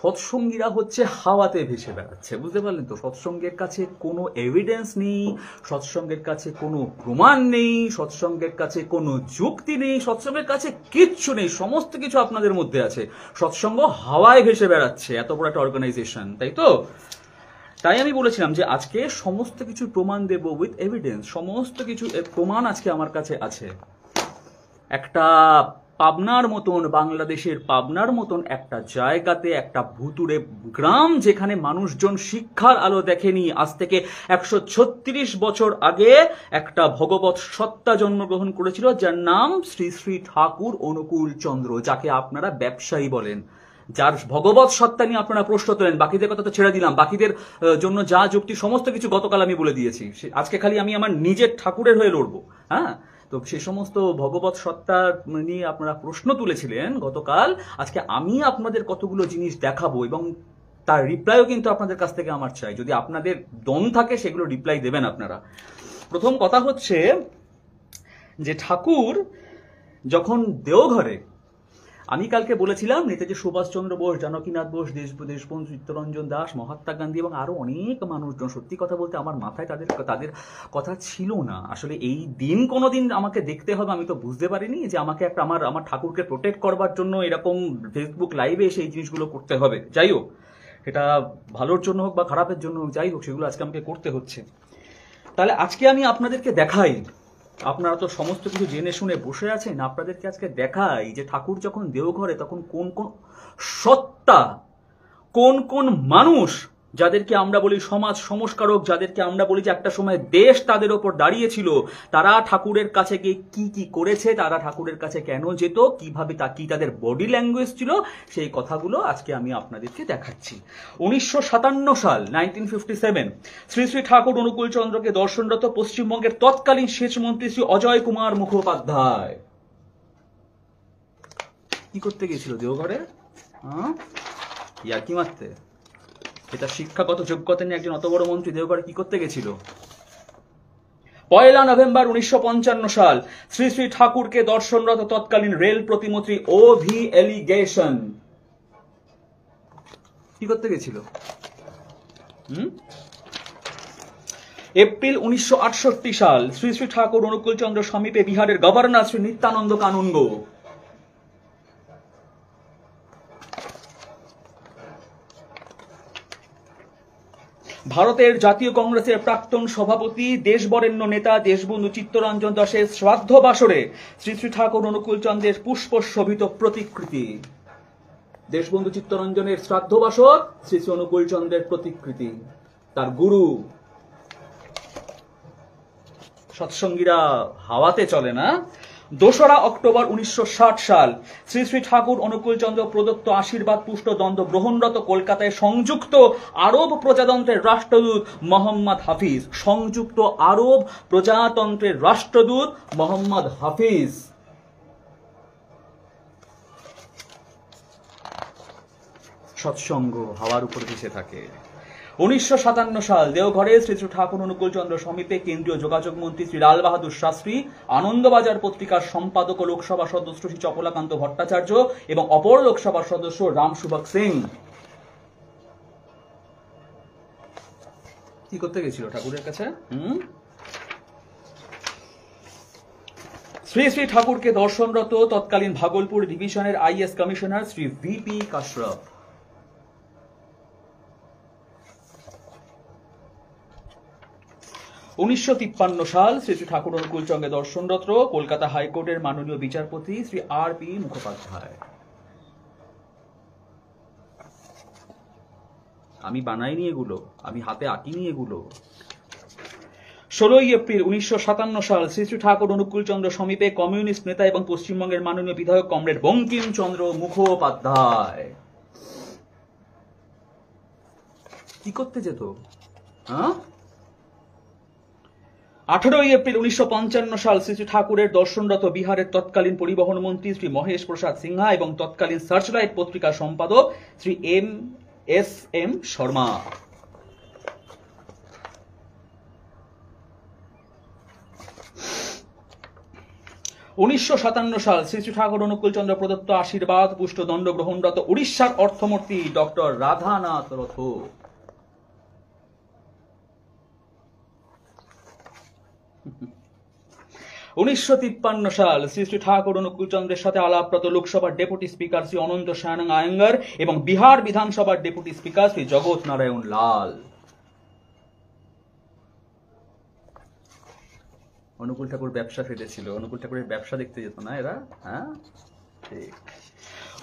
সৎসঙ্গীরা হচ্ছে হাওয়াতে ভেসে বেড়াচ্ছে, বুঝতে পারলেন তো? সৎসঙ্গের কাছে কোনো এভিডেন্স নেই, সৎসঙ্গের কাছে কোনো প্রমাণ নেই, সৎসঙ্গের কাছে কোনো যুক্তি নেই, সৎসঙ্গের কাছে কিচ্ছু নেই, সমস্ত কিছু আপনাদের মধ্যে আছে। সৎসঙ্গ হাওয়ায় ভেসে বেড়াচ্ছে, এত বড় একটা অর্গানাইজেশন, তাই তো? তাই আমি বলেছিলাম যে আজকে সমস্ত কিছু প্রমাণ দেব উইথ এভিডেন্স। সমস্ত কিছু প্রমাণ আজকে আমার কাছে আছে। একটা পাবনার মতন, বাংলাদেশের পাবনার মতন একটা জায়গাতে, একটা ভুতুড়ে গ্রাম যেখানে মানুষজন শিক্ষার আলো দেখেনি, আজ থেকে 136 বছর আগে একটা ভগবৎ সত্তা জন্মগ্রহণ করেছিল, যার নাম শ্রী শ্রী ঠাকুর অনুকূল চন্দ্র, যাকে আপনারা ব্যবসায়ী বলেন, যার ভগবৎ সত্তা নিয়ে আপনারা প্রশ্ন তোলেন। বাকিদের কথা তো ছেড়ে দিলাম, বাকিদের জন্য যা যুক্তি সমস্ত কিছু গতকাল আমি বলে দিয়েছি। আজকে খালি আমি আমার নিজের ঠাকুরের হয়ে লড়বো। হ্যাঁ, তো সে সমস্ত ভগবৎ সত্তা নিয়ে আপনারা প্রশ্ন তুলেছিলেন গতকাল। আজকে আমি আপনাদের কতগুলো জিনিস দেখাবো এবং তার রিপ্লাইও কিন্তু আপনাদের কাছ থেকে আমার চাই। যদি আপনাদের দম থাকে সেগুলো রিপ্লাই দেবেন আপনারা। প্রথম কথা হচ্ছে যে ঠাকুর যখন দেওঘরে, আমি কালকে বলেছিলাম নেতাজি সুভাষচন্দ্র বোস, জানকীনাথ বোস, দেশবন্ধু চিত্তরঞ্জন দাস, মহাত্মা গান্ধী এবং আরো অনেক মানুষজন, সত্যি কথা বলতে আমার মাথায় তাদের কথা ছিল না। আসলে এই দিন কোনোদিন আমাকে দেখতে হবে, আমি তো বুঝতে পারিনি যে আমাকে একটা আমার ঠাকুরকে প্রোটেক্ট করবার জন্য এরকম ফেসবুক লাইভে এসে এই জিনিসগুলো করতে হবে। যাই হোক, এটা ভালোর জন্য হোক বা খারাপের জন্য হোক, যাই হোক, সেগুলো আজকে আমাকে করতে হচ্ছে। তাহলে আজকে আমি আপনাদেরকে দেখাই, আপনারা তো সমস্ত কিছু জেনে শুনে বসে আছেন, আপনাদেরকে আজকে দেখাই যে ঠাকুর যখন দেওঘরে, তখন কোন কোন সত্তা, কোন কোন মানুষ, যাদেরকে আমরা বলি সমাজ সংস্কারক, যাদেরকে আমরা বলি যে একটা সময় দেশ তাদের ওপর দাঁড়িয়েছিল, তারা ঠাকুরের কাছে গিয়ে কি কি করেছে, তারা ঠাকুরের কাছে কেন যেত, কিভাবে কি তাদের বডি ল্যাঙ্গুয়েজ ছিল, সেই কথাগুলো আজকে আমি আপনাদেরকে দেখাচ্ছি। 1957 সাল 1957 শ্রী শ্রী ঠাকুর অনুকূল চন্দ্রকে দর্শনরত পশ্চিমবঙ্গের তৎকালীন সেচ মন্ত্রী শ্রী অজয় কুমার মুখোপাধ্যায় কি করতে গেছিল দেওঘরে? ইয়ার্কি মারতে। এটা শিক্ষাগত যোগ্যতা নিয়ে একজন অত বড় মন্ত্রী দেওঘরে কি করতে গেছিল? 1 নভেম্বর 1955 সাল শ্রী শ্রী ঠাকুরকে দর্শনরত তৎকালীন রেল প্রতিমন্ত্রী O.V. এলিগেশন কি করতে গেছিল? এপ্রিল 1968 সাল শ্রী শ্রী ঠাকুর অনুকূল চন্দ্র সমীপে বিহারের গভর্নর শ্রী নিত্যানন্দ কানুনগো ভারতের জাতীয় কংগ্রেসের প্রাক্তন সভাপতি, দেশবরেণ্য নেতা দেশবন্ধু চিত্তরঞ্জন দাসের শ্রাদ্ধ বাসরে শ্রী শ্রী ঠাকুর অনুকূল চন্দ্রের পুষ্পশোভিত প্রতিকৃতি। দেশবন্ধু চিত্তরঞ্জনের শ্রাদ্ধ বাসর, শ্রী শ্রী অনুকূল চন্দ্রের প্রতিকৃতি, তার গুরু। সৎসঙ্গীরা হাওয়াতে চলে না। 2 অক্টোবর 1960 সাল শ্রী শ্রী ঠাকুর অনুকূল চন্দ্র প্রদত্ত আশীর্বাদ পুষ্ট দণ্ড গ্রহণরত কলকাতায় সংযুক্ত আরব প্রজাতন্ত্রের রাষ্ট্রদূত মোহাম্মদ হাফিজ, সংযুক্ত আরব প্রজাতন্ত্রের রাষ্ট্রদূত মোহাম্মদ হাফিজ সৎসঙ্গ হাওয়ার উপর ভেসে থাকে। 1957 সাল দেওঘরে শ্রী শ্রী ঠাকুর অনুকূল চন্দ্র সমীপে কেন্দ্রীয় যোগাযোগ মন্ত্রী শ্রী লাল বাহাদুর শাস্ত্রী, আনন্দবাজার পত্রিকার সম্পাদক ও লোকসভা সদস্য শ্রী চপলাকান্ত ভট্টাচার্য এবং অপর লোকসভা সদস্য রাম সুভগ সিং কি করতে গেছিল ঠাকুরের কাছে? শ্রী শ্রী ঠাকুরকে দর্শনরত তৎকালীন ভাগলপুর ডিভিশনের IAS কমিশনার শ্রী VP কাশরফ। 1953 সাল শ্রী শ্রী ঠাকুর অনুকূল চন্দ্রের দর্শনরত কলকাতা হাইকোর্টের মাননীয় বিচারপতি শ্রী R.P. মুখোপাধ্যায়। আমি বানাইনি এগুলো, আমি হাতে আঁকিনি এগুলো। 16 এপ্রিল 1957 সাল শ্রী শ্রী ঠাকুর অনুকূল চন্দ্র সমীপে কমিউনিস্ট নেতা এবং পশ্চিমবঙ্গের মাননীয় বিধায়ক কমরেড বঙ্কিমচন্দ্র মুখোপাধ্যায় কি করতে যেত? 18 এপ্রিল 1955 সাল শ্রী শ্রী ঠাকুরের দর্শনরত বিহারের তৎকালীন পরিবহন মন্ত্রী শ্রী মহেশ প্রসাদ সিনহা এবং তৎকালীন সার্চলাইট পত্রিকার সম্পাদক শ্রী M.S.M. শর্মা। 19 1957 সাল শ্রী শ্রী ঠাকুর অনুকূল চন্দ্র প্রদত্ত আশীর্বাদ পুষ্ট দণ্ড গ্রহণরত উড়িষ্যার অর্থমন্ত্রী ডক্টর রাধানাথ রথ। 1953 সাল শ্রী শ্রী ঠাকুর অনুকূল চন্দ্রের সাথে আলাপরত লোকসভার ডেপুটি স্পিকার শ্রী অনন্ত শায়ন আয়েঙ্গার এবং বিহার বিধানসভার ডেপুটি স্পিকার শ্রী জগৎ নারায়ণ লাল। অনুকূল ঠাকুর ব্যবসা ফেটেছিল, অনুকূল ঠাকুরের ব্যবসা দেখতে যেত না এরা। হ্যাঁ, ঠিক।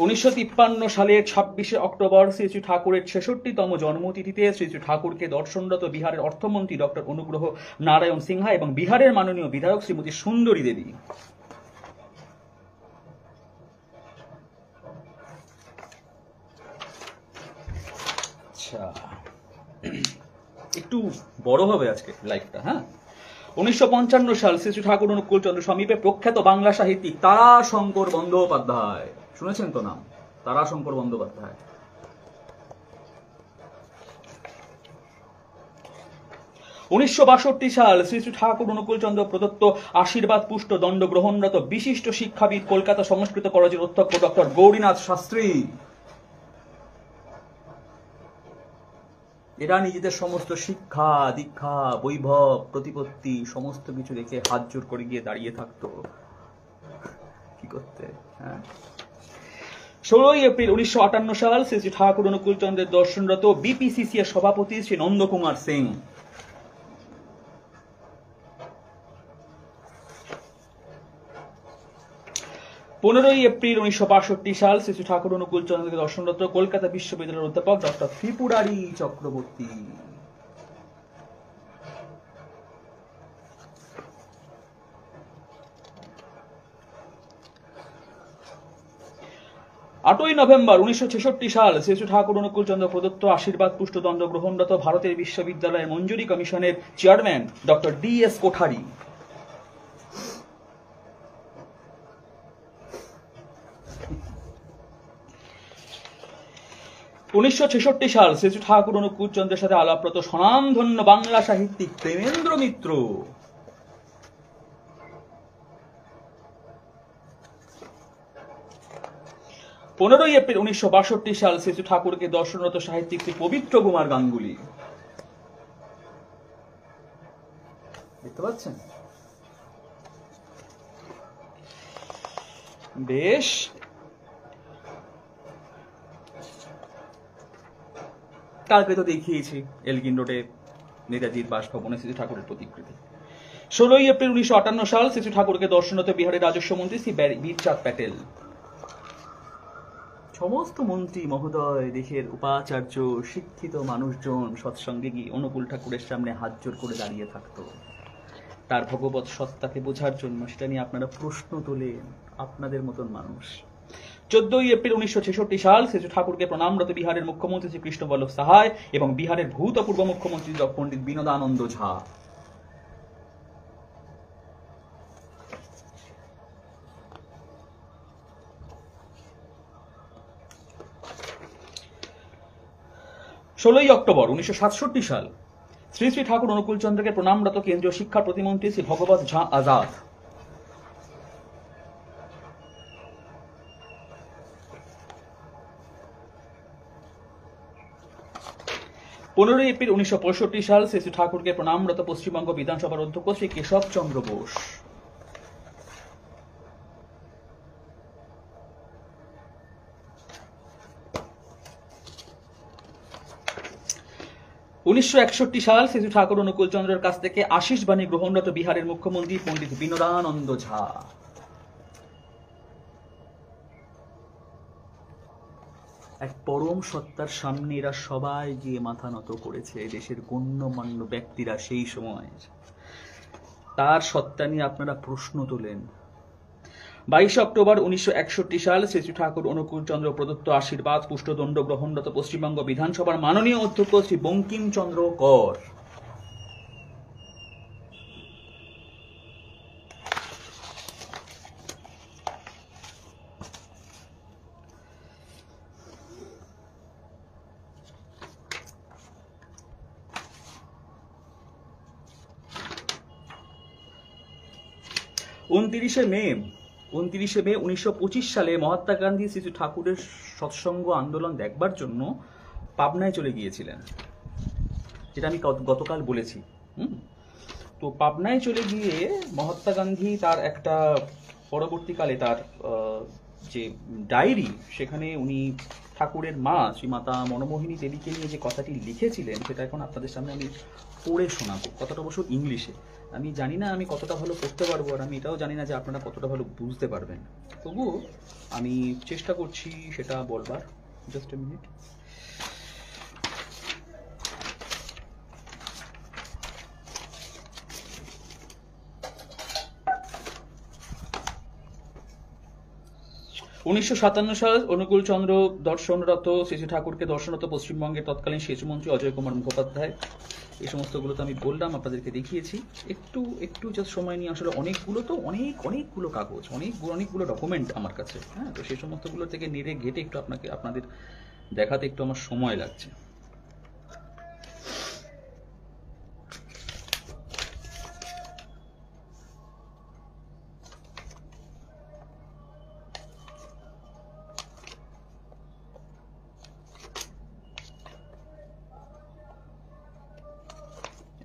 1953 সালের 26 অক্টোবর শ্রী শ্রী ঠাকুরের 66তম জন্মতিথিতে শ্রী শ্রী ঠাকুরকে দর্শনরত বিহারের অর্থমন্ত্রী ডক্টর অনুগ্রহ নারায়ণ সিনহা এবং বিহারের মাননীয় বিধায়ক শ্রীমতী সুন্দরী দেবী। আচ্ছা, একটু বড় হবে আজকে লাইফটা। হ্যাঁ, 1955 সাল শ্রী শ্রী ঠাকুর অনুকূল চন্দ্র সমীপে প্রখ্যাত বাংলা সাহিত্যিক তারাশঙ্কর বন্দ্যোপাধ্যায়, শুনেছেন তো নাম, তারাশঙ্কর বন্দ্যোপাধ্যায়। 1962 সাল শ্রী শ্রী ঠাকুর অনুকূল চন্দ্র প্রদত্ত আশীর্বাদ পুষ্ট দণ্ড গ্রহণরত বিশিষ্ট শিক্ষাবিদ কলকাতা সংস্কৃত কলেজের অধ্যক্ষ ডক্টর গৌরীনাথ শাস্ত্রী। এরা নিজেদের সমস্ত শিক্ষা দীক্ষা বৈভব প্রতিপত্তি সমস্ত কিছু রেখে হাত জোর করে গিয়ে দাঁড়িয়ে থাকতো। কি করতে? হ্যাঁ, 16 এপ্রিল 1958 সাল শ্রী শ্রী ঠাকুর অনুকূল চন্দ্রের দর্শনরত বিপিসিসি এর সভাপতি শ্রী নন্দকুমার সিং। 15 এপ্রিল 1962 সাল শ্রী শ্রী ঠাকুর অনুকূল চন্দ্রকে দর্শনরত কলকাতা বিশ্ববিদ্যালয়ের অধ্যাপক ডক্টর ত্রিপুরারি চক্রবর্তী। আটই নভেম্বর 1966 সাল শ্রী শ্রী ঠাকুর অনুকূল চন্দ্র প্রদত্ত আশীর্বাদ পুষ্ট দণ্ড গ্রহণরত ভারতের বিশ্ববিদ্যালয়ের মঞ্জুরি কমিশনের চেয়ারম্যান ডক্টর ডি.এস. কোঠারি। 1966 সাল শ্রী শ্রী ঠাকুর অনুকূল চন্দ্রের সাথে আলাপরত স্বনামধন্য বাংলা সাহিত্যিক প্রেমেন্দ্র মিত্র। 15 এপ্রিল 1962 সাল শ্রী শ্রী ঠাকুরকে দর্শনরত সাহিত্যিক শ্রী পবিত্র কুমার গাঙ্গুলি। দেখতে পাচ্ছেন? বেশ, কালকে তো দেখিয়েছি এলগিন রোডে নেতাজির বাসভবনে শ্রী ঠাকুরের প্রতিকৃতি। 16 এপ্রিল 1958 সাল শ্রী ঠাকুরকে দর্শনরত বিহারের রাজস্ব মন্ত্রী শ্রী বীরচাঁদ প্যাটেল। সমস্ত মন্ত্রী মহোদয়, দেশের উপাচার্য, শিক্ষিত মানুষজন সৎসঙ্গে গিয়ে অনুকূল ঠাকুরের সামনে হাত জোর করে দাঁড়িয়ে থাকতো তার ভগবত সত্তাকে বোঝার জন্য। সেটা নিয়ে আপনারা প্রশ্ন তোলেন, আপনাদের মতন মানুষ। 14 এপ্রিল 1966 সাল শ্রী ঠাকুরকে প্রণামরত বিহারের মুখ্যমন্ত্রী শ্রী কৃষ্ণবল্লভ সাহায় এবং বিহারের ভূতপূর্ব মুখ্যমন্ত্রী পণ্ডিত বিনোদানন্দ ঝা। ষোলোই অক্টোবর 1967 সাল শ্রী শ্রী ঠাকুর অনুকূল চন্দ্রকে প্রণামরত কেন্দ্রীয় শিক্ষা প্রতিমন্ত্রী শ্রী ভগবত ঝা আজাদ। 15 এপ্রিল 1965 সাল শ্রী শ্রী ঠাকুরকে প্রণামরত পশ্চিমবঙ্গ বিধানসভার অধ্যক্ষ শ্রী কেশব চন্দ্র বোস। 1961 সাল শ্রী শ্রী ঠাকুর অনুকূল চন্দ্রের কাছ থেকে আশীষ বাণী গ্রহণরত বিহারের মুখ্যমন্ত্রী পণ্ডিত বিনোদানন্দ ঝা। এক পরম সত্তার সামনে এরা সবাই গিয়ে মাথা নত করেছে, দেশের গণ্যমান্য ব্যক্তিরা সেই সময়। তার সত্তা নিয়ে আপনারা প্রশ্ন তোলেন। 22 অক্টোবর 1961 সাল শ্রী শ্রী ঠাকুর অনুকূল চন্দ্র প্রদত্ত আশীর্বাদ পুষ্টদণ্ড গ্রহণরত পশ্চিমবঙ্গ বিধানসভার মাননীয় অধ্যক্ষ শ্রী বঙ্কিমচন্দ্র কর। উনত্রিশে মে 29 মে 1925 সালে মহাত্মা গান্ধী শ্রী শ্রী ঠাকুরের সৎসঙ্গ আন্দোলন দেখবার জন্য পাবনায় চলে গিয়েছিলেন, যেটা আমি গতকাল বলেছি। তো পাবনায় চলে গিয়ে মহাত্মা গান্ধী তার একটা পরবর্তীকালে তার যে ডায়েরি, সেখানে উনি ঠাকুরের মা শ্রীমাতা মনমোহিনী দেবীকে নিয়ে যে কথাটি লিখেছিলেন সেটা এখন আপনাদের সামনে আমি পড়ে শোনাবো। কথাটা অবশ্য ইংলিশে, আমি জানি না আমি কতটা ভালো পড়তে পারবো, আর আমি এটাও জানি না যে আপনারা কতটা ভালো বুঝতে পারবেন, তবুও আমি চেষ্টা করছি সেটা বলবার। Just a minute. উনিশশো সাল অনুকূল চন্দ্র দর্শনরত শ্রী শ্রী ঠাকুরকে দর্শনরত পশ্চিমবঙ্গের তৎকালীন সেচমন্ত্রী অজয় কুমার মুখোপাধ্যায়। এই সমস্তগুলো তো আমি বললাম, আপনাদেরকে দেখিয়েছি। একটু জাস্ট সময় নিয়ে, আসলে অনেকগুলো তো অনেকগুলো কাগজ, অনেকগুলো ডকুমেন্ট আমার কাছে, হ্যাঁ, তো সেই সমস্তগুলো থেকে নেড়ে ঘেটে একটু আপনাদের দেখাতে একটু আমার সময় লাগছে।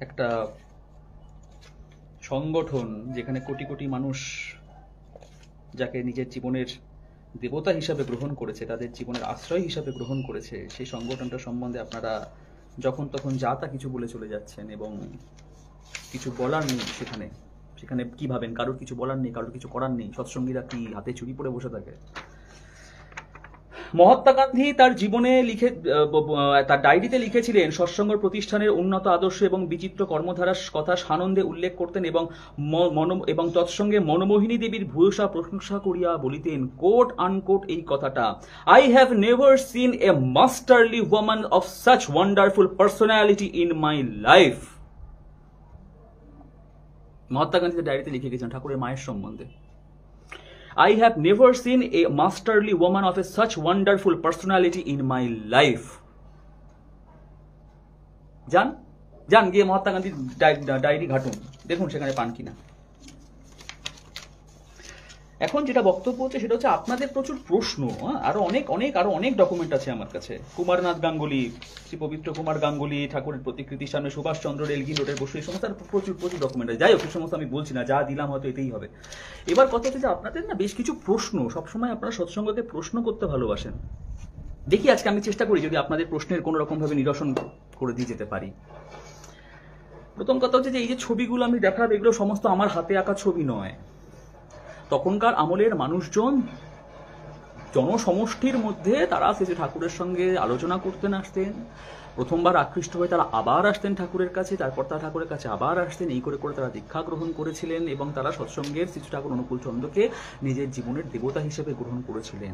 একটা সংগঠন যেখানে কোটি কোটি মানুষ যাকে নিজের জীবনের দেবতা হিসাবে গ্রহণ করেছে, তাদের জীবনের আশ্রয় হিসাবে গ্রহণ করেছে, সেই সংগঠনটা সম্বন্ধে আপনারা যখন তখন যা তা কিছু বলে চলে যাচ্ছেন এবং কিছু বলার নেই। সেখানে কি ভাবেন, কারোর কিছু বলার নেই, কারোর কিছু করার নেই। সৎসঙ্গীরা কি হাতে চুরি পরে বসে থাকে? মহাত্মা গান্ধী তার জীবনে তার ডায়েরিতে লিখেছিলেন, সৎসঙ্গ প্রতিষ্ঠানের উন্নত আদর্শ এবং বিচিত্র কর্মধারার কথা সানন্দে উল্লেখ করতেন এবং তৎসঙ্গে মনমোহিনী দেবীর ভূয়সা প্রশংসা করিয়া বলিতেন, কোট আনকোট এই কথাটা, I have never seen a masterly woman of such wonderful personality in my life. Mahatma Gandhi ডায়েরিতে লিখে গেছেন ঠাকুরের মায়ের সম্বন্ধে, I have never seen a masterly woman of a such wonderful personality in my life. যান গিয়ে মহাত্মা গান্ধীর ডায়েরি ঘাটুন, দেখুন সেখানে পান কিনা। এখন যেটা বক্তব্য হচ্ছে সেটা হচ্ছে আপনাদের প্রচুর প্রশ্ন, আরো অনেক ডকুমেন্ট আছে আমার কাছে। কুমারনাথ গাঙ্গুলি, শ্রী পবিত্র কুমার গাঙ্গুলি ঠাকুরের প্রতিকৃতির সামনে সুভাষ চন্দ্র রেলগিন রোডের বসে, এই সমস্ত প্রচুর ডকুমেন্ট আছে। যাই হোক, এই সমস্ত আমি বলছি না, যা দিলাম হয়তো এতেই হবে। এবার কথা হচ্ছে যে আপনাদের না বেশ কিছু প্রশ্ন, সবসময় আপনারা সৎসঙ্গকে প্রশ্ন করতে ভালোবাসেন। দেখি আজকে আমি চেষ্টা করি যদি আপনাদের প্রশ্নের কোনো রকম ভাবে নিরসন করে দিয়ে যেতে পারি। প্রথম কথা হচ্ছে যে এই যে ছবিগুলো আমি দেখাবো, এগুলো সমস্ত আমার হাতে আঁকা ছবি নয়। তখনকার আমলের মানুষজন জনসমষ্টির মধ্যে তারা শ্রী ঠাকুরের সঙ্গে আলোচনা করতেন, আসতেন। প্রথমবার আকৃষ্ট হয়ে তারা আবার আসতেন ঠাকুরের কাছে, তারপর তারা ঠাকুরের কাছে আবার আসতেন। এই করে তারা দীক্ষা গ্রহণ করেছিলেন এবং তারা সৎসঙ্গের শ্রী ঠাকুর অনুকূল চন্দ্রকে নিজের জীবনের দেবতা হিসেবে গ্রহণ করেছিলেন।